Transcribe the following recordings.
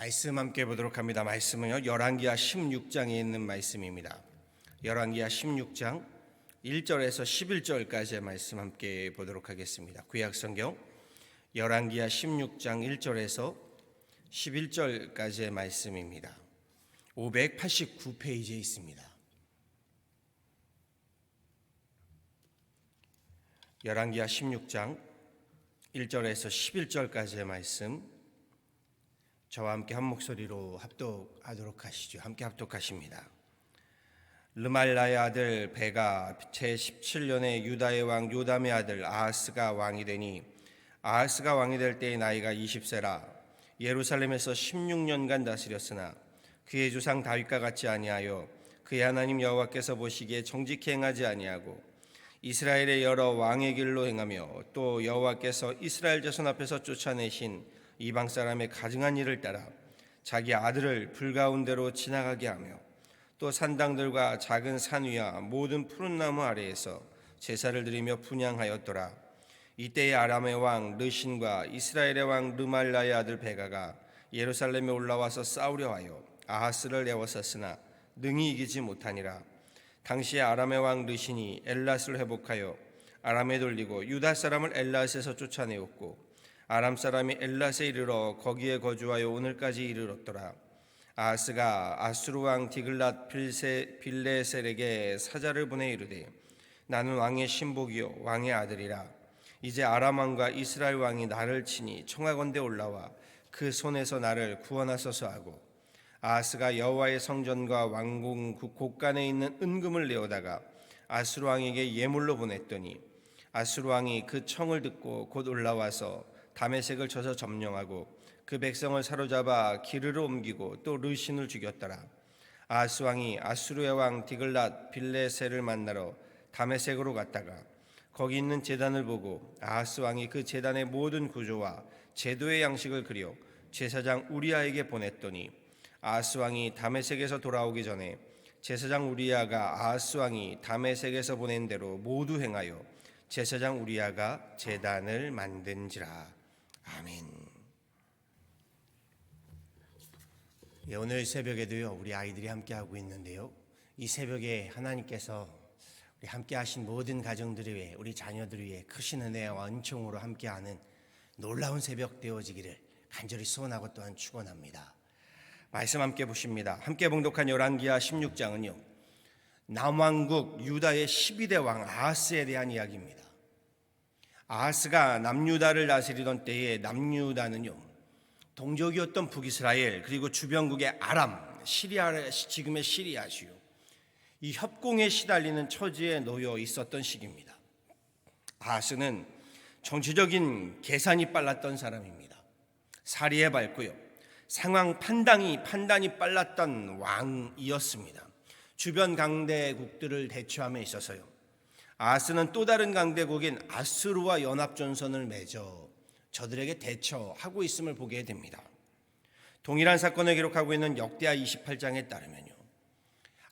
말씀 함께 보도록 합니다. 말씀은요, 열왕기하 16장에 있는 말씀입니다. 열왕기하 16장 1절에서 11절까지의 말씀 함께 보도록 하겠습니다. 구약성경 열왕기하 16장 1절에서 11절까지의 말씀입니다. 589페이지에 있습니다. 열왕기하 16장 1절에서 11절까지의 말씀, 저와 함께 한 목소리로 합독하도록 하시죠. 함께 합독하십니다. 르말라의 아들 베가 제17년에 유다의 왕 요담의 아들 아하스가 왕이 되니, 아하스가 왕이 될 때의 나이가 20세라. 예루살렘에서 16년간 다스렸으나 그의 조상 다윗과 같이 아니하여 그의 하나님 여호와께서 보시기에 정직히 행하지 아니하고 이스라엘의 여러 왕의 길로 행하며 또 여호와께서 이스라엘 자손 앞에서 쫓아내신 이방 사람의 가증한 일을 따라 자기 아들을 불가운데로 지나가게 하며 또 산당들과 작은 산 위와 모든 푸른 나무 아래에서 제사를 드리며 분향하였더라. 이때의 아람의 왕 르신과 이스라엘의 왕 르말라의 아들 베가가 예루살렘에 올라와서 싸우려 하여 아하스를 애워쌌으나 능히 이기지 못하니라. 당시에 아람의 왕 르신이 엘랏을 회복하여 아람에 돌리고 유다 사람을 엘랏에서 쫓아내었고 아람 사람이 엘랏에 이르러 거기에 거주하여 오늘까지 이르렀더라. 아하스가 아수르 왕 디글랏 빌레셀에게 사자를 보내 이르되, 나는 왕의 신복이요 왕의 아들이라. 이제 아람 왕과 이스라엘 왕이 나를 치니 청하건대 올라와 그 손에서 나를 구원하소서 하고, 아하스가 여호와의 성전과 왕궁 곳간에 있는 은금을 내어다가 아수르 왕에게 예물로 보냈더니, 아수르 왕이 그 청을 듣고 곧 올라와서 다메섹을 쳐서 점령하고 그 백성을 사로잡아 기르로 옮기고 또 르신을 죽였더라. 아하스 왕이 아수르의 왕 디글랏 빌레셀을 만나러 다메섹으로 갔다가 거기 있는 제단을 보고 아하스 왕이 그 제단의 모든 구조와 제도의 양식을 그려 제사장 우리아에게 보냈더니, 아하스 왕이 다메섹에서 돌아오기 전에 제사장 우리아가 아하스 왕이 다메섹에서 보낸 대로 모두 행하여 제사장 우리아가 제단을 만든지라. 아멘. 오늘 새벽에도요, 우리 아이들이 함께하고 있는데요, 이 새벽에 하나님께서 우리 함께하신 모든 가정들을 위해, 우리 자녀들을 위해 크신 은혜와 은총으로 함께하는 놀라운 새벽 되어지기를 간절히 소원하고 또한 축원합니다. 말씀 함께 보십니다. 함께 봉독한 열왕기하 16장은요, 남왕국 유다의 12대 왕 아하스에 대한 이야기입니다. 아하스가 남유다를 다스리던 때에 남유다는요, 동족이었던 북이스라엘 그리고 주변국의 아람, 시리아, 지금의 시리아시요, 이 협공에 시달리는 처지에 놓여 있었던 시기입니다. 아하스는 정치적인 계산이 빨랐던 사람입니다. 사리에 밝고요, 상황 판단이 빨랐던 왕이었습니다. 주변 강대국들을 대처함에 있어서요, 아하스는 또 다른 강대국인 아수르와 연합전선을 맺어 저들에게 대처하고 있음을 보게 됩니다. 동일한 사건을 기록하고 있는 역대하 28장에 따르면요,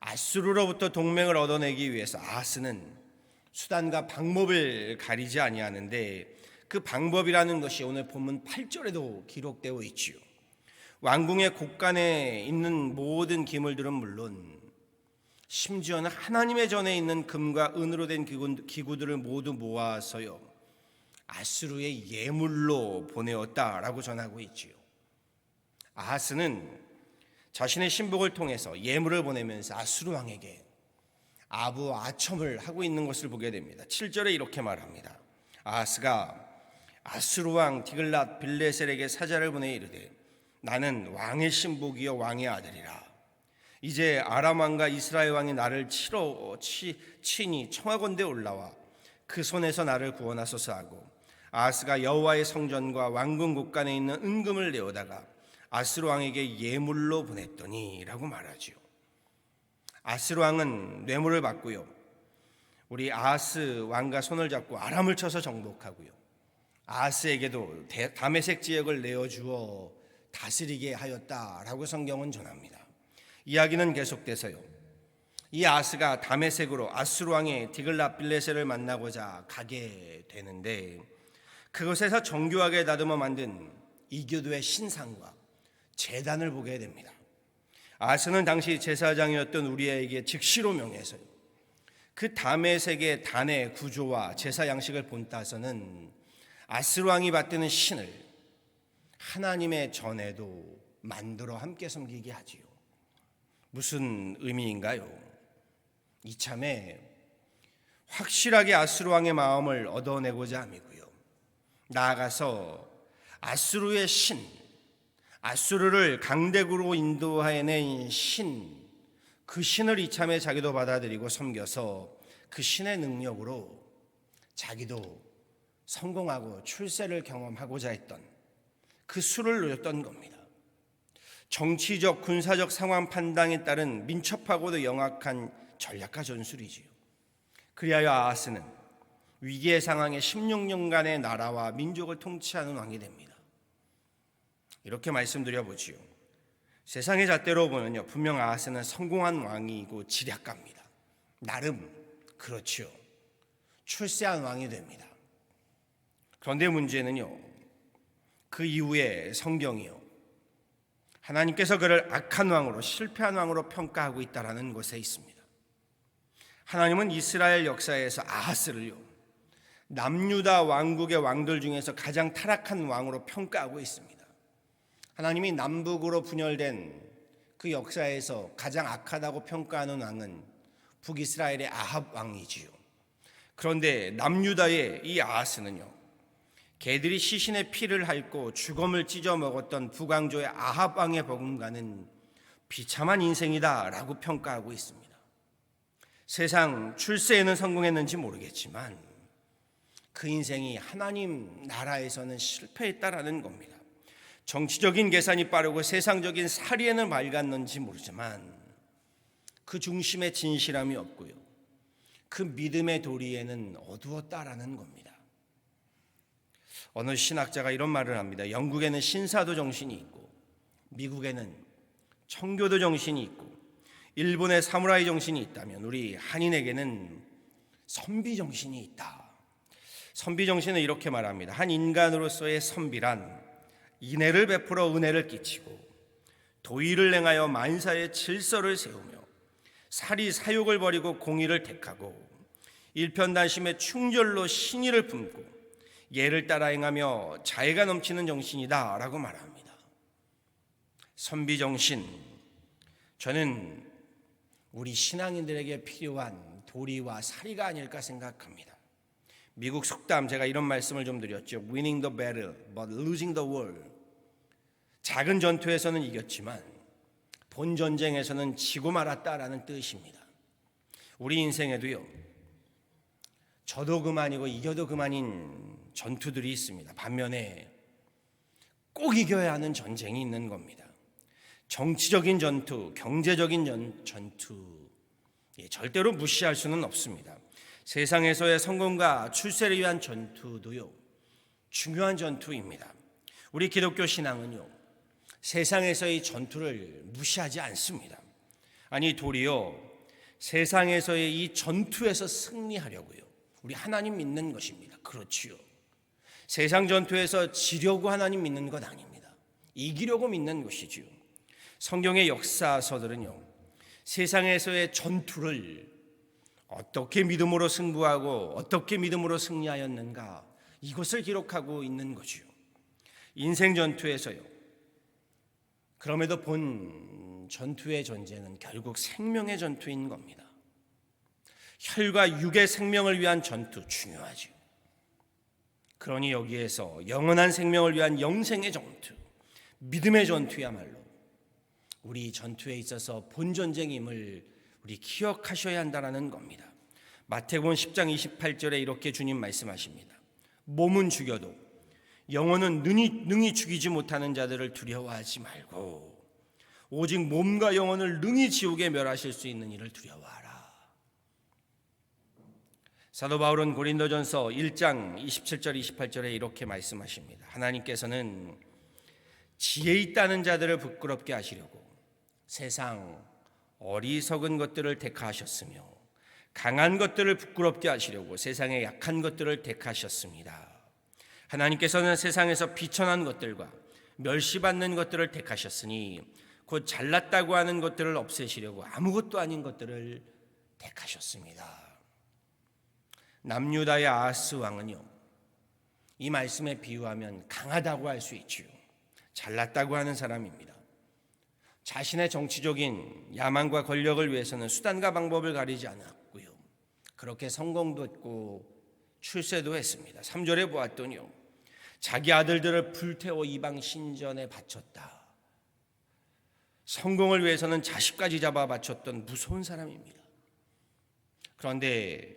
아수르로부터 동맹을 얻어내기 위해서 아하스는 수단과 방법을 가리지 아니하는데, 그 방법이라는 것이 오늘 본문 8절에도 기록되어 있지요. 왕궁의 곳간에 있는 모든 기물들은 물론 심지어는 하나님의 전에 있는 금과 은으로 된 기구들을 모두 모아서요, 아수르의 예물로 보내었다라고 전하고 있지요. 아하스는 자신의 신복을 통해서 예물을 보내면서 아수르 왕에게 아부 아첨을 하고 있는 것을 보게 됩니다. 7절에 이렇게 말합니다. 아하스가 아수르 왕 디글랏 빌레셀에게 사자를 보내 이르되, 나는 왕의 신복이요 왕의 아들이라. 이제 아람 왕과 이스라엘 왕이 나를 치니 청하건대 올라와 그 손에서 나를 구원하소서 하고, 아하스가 여호와의 성전과 왕궁 곳간에 있는 은금을 내어다가 아수르 왕에게 예물로 보냈더니 라고 말하지요. 아수르 왕은 뇌물을 받고요, 우리 아하스 왕과 손을 잡고 아람을 쳐서 정복하고요, 아하스에게도 다메섹 지역을 내어주어 다스리게 하였다라고 성경은 전합니다. 이야기는 계속돼서요, 이 아하스가 다메섹으로 아수르 왕의 디글랏 빌레셀을 만나고자 가게 되는데, 그곳에서 정교하게 다듬어 만든 이교도의 신상과 제단을 보게 됩니다. 아하스는 당시 제사장이었던 우리에게 즉시로 명해서요, 그 다메섹의 단의 구조와 제사 양식을 본따서는 아스루 왕이 받드는 신을 하나님의 전에도 만들어 함께 섬기게 하지요. 무슨 의미인가요? 이참에 확실하게 아스루 왕의 마음을 얻어내고자 함이고요, 나아가서 아스루의 신, 아수르를 강대국으로 인도해낸 신, 그 신을 이참에 자기도 받아들이고 섬겨서 그 신의 능력으로 자기도 성공하고 출세를 경험하고자 했던 그 수를 노렸던 겁니다. 정치적, 군사적 상황 판단에 따른 민첩하고도 영악한 전략과 전술이지요. 그리하여 아하스는 위기의 상황에 16년간의 나라와 민족을 통치하는 왕이 됩니다. 이렇게 말씀드려보지요. 세상의 잣대로 보면요, 분명 아하스는 성공한 왕이고 지략가입니다. 나름 그렇지요. 출세한 왕이 됩니다. 그런데 문제는요, 그 이후에 성경이요, 하나님께서 그를 악한 왕으로, 실패한 왕으로 평가하고 있다는 것에 있습니다. 하나님은 이스라엘 역사에서 아하스를요, 남유다 왕국의 왕들 중에서 가장 타락한 왕으로 평가하고 있습니다. 하나님이 남북으로 분열된 그 역사에서 가장 악하다고 평가하는 왕은 북이스라엘의 아합 왕이지요. 그런데 남유다의 이 아하스는요, 개들이 시신의 피를 핥고 죽음을 찢어 먹었던 북왕조의 아합 왕의 버금가는 비참한 인생이다라고 평가하고 있습니다. 세상 출세에는 성공했는지 모르겠지만 그 인생이 하나님 나라에서는 실패했다라는 겁니다. 정치적인 계산이 빠르고 세상적인 사리에는 맑았는지 모르지만 그 중심에 진실함이 없고요, 그 믿음의 도리에는 어두웠다라는 겁니다. 어느 신학자가 이런 말을 합니다. 영국에는 신사도 정신이 있고, 미국에는 청교도 정신이 있고, 일본의 사무라이 정신이 있다면 우리 한인에게는 선비 정신이 있다. 선비 정신은 이렇게 말합니다. 한 인간으로서의 선비란 인애를 베풀어 은혜를 끼치고, 도의를 행하여 만사의 질서를 세우며, 사리 사욕을 버리고 공의를 택하고, 일편단심에 충절로 신의를 품고, 예를 따라 행하며 자애가 넘치는 정신이다 라고 말합니다. 선비 정신, 저는 우리 신앙인들에게 필요한 도리와 사리가 아닐까 생각합니다. 미국 속담, 제가 이런 말씀을 좀 드렸죠. Winning the battle, but losing the war. 작은 전투에서는 이겼지만 본 전쟁에서는 지고 말았다라는 뜻입니다. 우리 인생에도요, 저도 그만이고 이겨도 그만인 전투들이 있습니다. 반면에 꼭 이겨야 하는 전쟁이 있는 겁니다. 정치적인 전투, 경제적인 전투, 절대로 무시할 수는 없습니다. 세상에서의 성공과 출세를 위한 전투도요, 중요한 전투입니다. 우리 기독교 신앙은요, 세상에서의 전투를 무시하지 않습니다. 아니, 도리어 세상에서의 이 전투에서 승리하려고요, 우리 하나님 믿는 것입니다. 그렇지요. 세상 전투에서 지려고 하나님 믿는 것 아닙니다. 이기려고 믿는 것이지요. 성경의 역사서들은요, 세상에서의 전투를 어떻게 믿음으로 승부하고 어떻게 믿음으로 승리하였는가, 이것을 기록하고 있는 거지요. 인생 전투에서요, 그럼에도 본 전투의 전쟁은 결국 생명의 전투인 겁니다. 혈과 육의 생명을 위한 전투 중요하죠. 그러니 여기에서 영원한 생명을 위한 영생의 전투, 믿음의 전투야말로 우리 전투에 있어서 본 전쟁임을 우리 기억하셔야 한다는 겁니다. 마태복음 10장 28절에 이렇게 주님 말씀하십니다. 몸은 죽여도 영혼은 능히 죽이지 못하는 자들을 두려워하지 말고 오직 몸과 영혼을 능히 지옥에 멸하실 수 있는 이를 두려워하라. 사도 바울은 고린도전서 1장 27절 28절에 이렇게 말씀하십니다. 하나님께서는 지혜 있다는 자들을 부끄럽게 하시려고 세상 어리석은 것들을 택하셨으며 강한 것들을 부끄럽게 하시려고 세상의 약한 것들을 택하셨습니다. 하나님께서는 세상에서 비천한 것들과 멸시받는 것들을 택하셨으니 곧 잘났다고 하는 것들을 없애시려고 아무것도 아닌 것들을 택하셨습니다. 남유다의 아하스 왕은요, 이 말씀에 비유하면 강하다고 할 수 있지요. 잘났다고 하는 사람입니다. 자신의 정치적인 야망과 권력을 위해서는 수단과 방법을 가리지 않았고요, 그렇게 성공도 했고 출세도 했습니다. 3절에 보았더니요, 자기 아들들을 불태워 이방 신전에 바쳤다. 성공을 위해서는 자식까지 잡아 바쳤던 무서운 사람입니다. 그런데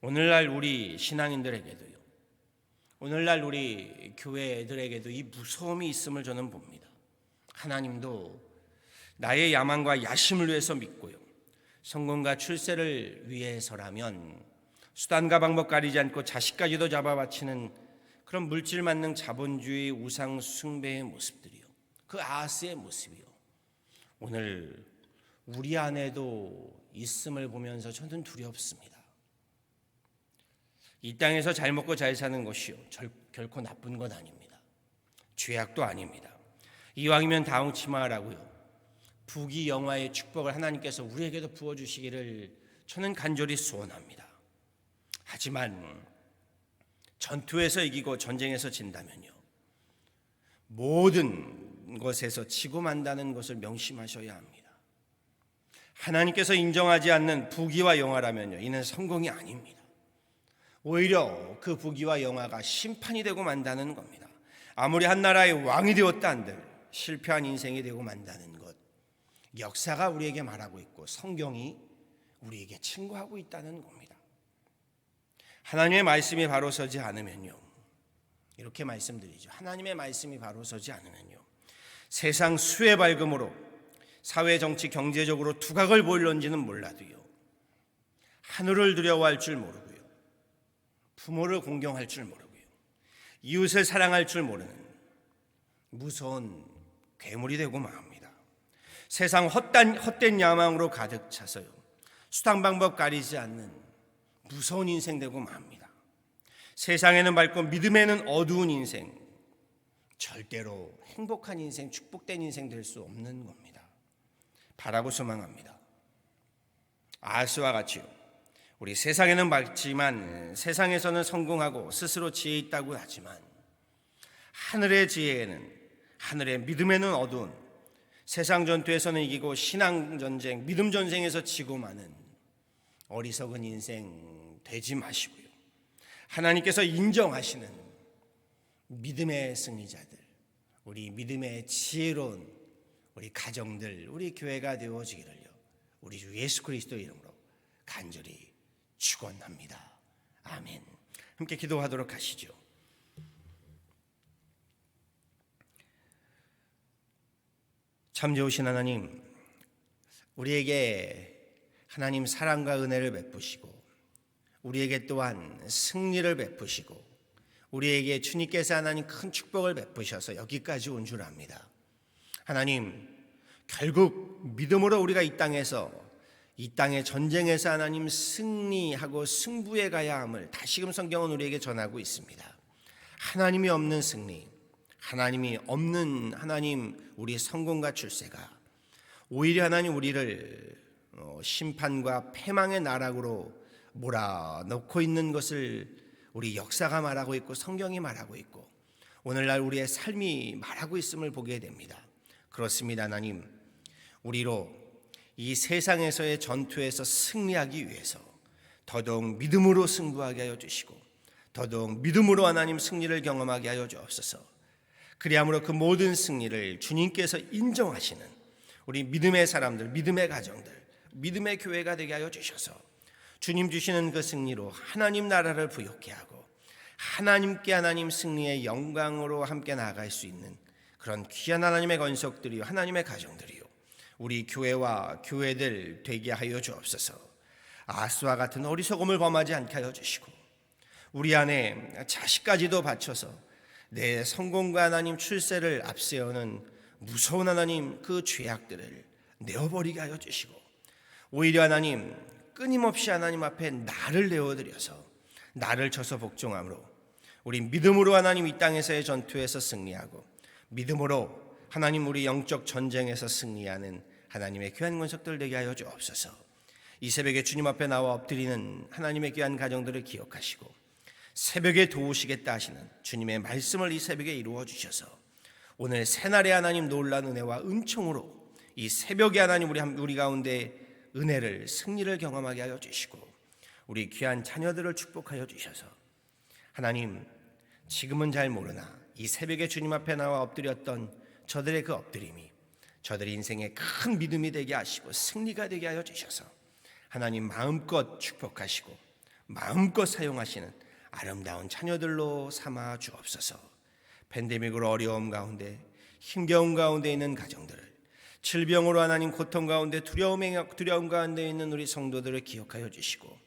오늘날 우리 신앙인들에게도요, 오늘날 우리 교회들에게도 이 무서움이 있음을 저는 봅니다. 하나님도 나의 야망과 야심을 위해서 믿고요, 성공과 출세를 위해서라면 수단과 방법 가리지 않고 자식까지도 잡아 바치는 그런 물질만능 자본주의 우상 숭배의 모습들이요, 그 아하스의 모습이요, 오늘 우리 안에도 있음을 보면서 저는 두렵습니다. 이 땅에서 잘 먹고 잘 사는 것이요, 결코 나쁜 건 아닙니다. 죄악도 아닙니다. 이왕이면 다홍치마라고요, 부귀 영화의 축복을 하나님께서 우리에게도 부어주시기를 저는 간절히 소원합니다. 하지만 전투에서 이기고 전쟁에서 진다면요, 모든 것에서 지고 만다는 것을 명심하셔야 합니다. 하나님께서 인정하지 않는 부귀와 영화라면요, 이는 성공이 아닙니다. 오히려 그 부귀와 영화가 심판이 되고 만다는 겁니다. 아무리 한 나라의 왕이 되었다 한들 실패한 인생이 되고 만다는 것, 역사가 우리에게 말하고 있고 성경이 우리에게 친구하고 있다는 겁니다. 하나님의 말씀이 바로 서지 않으면요, 이렇게 말씀드리죠. 하나님의 말씀이 바로 서지 않으면요, 세상 수의 밝음으로 사회, 정치, 경제적으로 두각을 보일런지는 몰라도요, 하늘을 두려워할 줄 모르고요, 부모를 공경할 줄 모르고요, 이웃을 사랑할 줄 모르는 무서운 괴물이 되고 맙니다. 세상 헛된 야망으로 가득 차서요, 수단 방법 가리지 않는 무서운 인생 되고 맙니다. 세상에는 밝고 믿음에는 어두운 인생, 절대로 행복한 인생, 축복된 인생 될 수 없는 겁니다. 바라고 소망합니다. 아하스와 같이요, 우리 세상에는 밝지만 세상에서는 성공하고 스스로 지혜 있다고 하지만 하늘의 지혜에는, 하늘의 믿음에는 어두운, 세상 전투에서는 이기고 신앙 전쟁, 믿음 전쟁에서 지고 마는 어리석은 인생 되지 마시고요, 하나님께서 인정하시는 믿음의 승리자들, 우리 믿음의 지혜로운 우리 가정들, 우리 교회가 되어지기를요, 우리 주 예수 그리스도 이름으로 간절히 축원합니다. 아멘. 함께 기도하도록 하시죠. 참 좋으신 하나님, 우리에게 하나님 사랑과 은혜를 베푸시고 우리에게 또한 승리를 베푸시고 우리에게 주님께서 하나님 큰 축복을 베푸셔서 여기까지 온 줄 압니다. 하나님, 결국 믿음으로 우리가 이 땅의 전쟁에서 하나님 승리하고 승부에 가야 함을 다시금 성경은 우리에게 전하고 있습니다. 하나님이 없는 승리, 하나님이 없는 하나님 우리의 성공과 출세가 오히려 하나님 우리를 심판과 패망의 나락으로 몰아넣고 있는 것을 우리 역사가 말하고 있고 성경이 말하고 있고 오늘날 우리의 삶이 말하고 있음을 보게 됩니다. 그렇습니다. 하나님, 우리로 이 세상에서의 전투에서 승리하기 위해서 더더욱 믿음으로 승부하게 하여 주시고 더더욱 믿음으로 하나님 승리를 경험하게 하여 주옵소서. 그리함으로 그 모든 승리를 주님께서 인정하시는 우리 믿음의 사람들, 믿음의 가정들, 믿음의 교회가 되게 하여 주셔서 주님 주시는 그 승리로 하나님 나라를 부욕케 하고 하나님께 하나님 승리의 영광으로 함께 나아갈 수 있는 그런 귀한 하나님의 건석들이요, 하나님의 가정들이요, 우리 교회와 교회들 되게 하여 주옵소서. 아하스와 같은 어리석음을 범하지 않게 하여 주시고 우리 안에 자식까지도 바쳐서 내 성공과 하나님 출세를 앞세우는 무서운 하나님 그 죄악들을 내어버리게 하여 주시고 오히려 하나님 끊임없이 하나님 앞에 나를 내어드려서 나를 쳐서 복종함으로 우리 믿음으로 하나님 이 땅에서의 전투에서 승리하고 믿음으로 하나님 우리 영적 전쟁에서 승리하는 하나님의 귀한 권속들 되게 하여 주옵소서. 이 새벽에 주님 앞에 나와 엎드리는 하나님의 귀한 가정들을 기억하시고 새벽에 도우시겠다 하시는 주님의 말씀을 이 새벽에 이루어 주셔서 오늘 새날의 하나님 놀라운 은혜와 은총으로 이 새벽에 하나님 우리 가운데 은혜를 승리를 경험하게 하여 주시고 우리 귀한 자녀들을 축복하여 주셔서 하나님 지금은 잘 모르나 이 새벽에 주님 앞에 나와 엎드렸던 저들의 그 엎드림이 저들의 인생에 큰 믿음이 되게 하시고 승리가 되게 하여 주셔서 하나님 마음껏 축복하시고 마음껏 사용하시는 아름다운 자녀들로 삼아 주옵소서. 팬데믹으로 어려움 가운데 힘겨움 가운데 있는 가정들을 질병으로 하나님 고통 가운데 두려움 가운데 있는 우리 성도들을 기억하여 주시고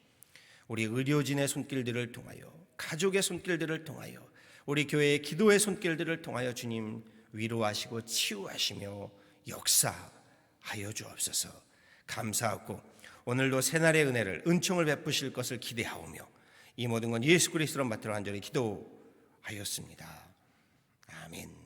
우리 의료진의 손길들을 통하여 가족의 손길들을 통하여 우리 교회의 기도의 손길들을 통하여 주님 위로하시고 치유하시며 역사하여 주옵소서. 감사하고 오늘도 새날의 은혜를 은총을 베푸실 것을 기대하오며 이 모든 건 예수 그리스도로 받들어 간절히 기도하였습니다. 아멘.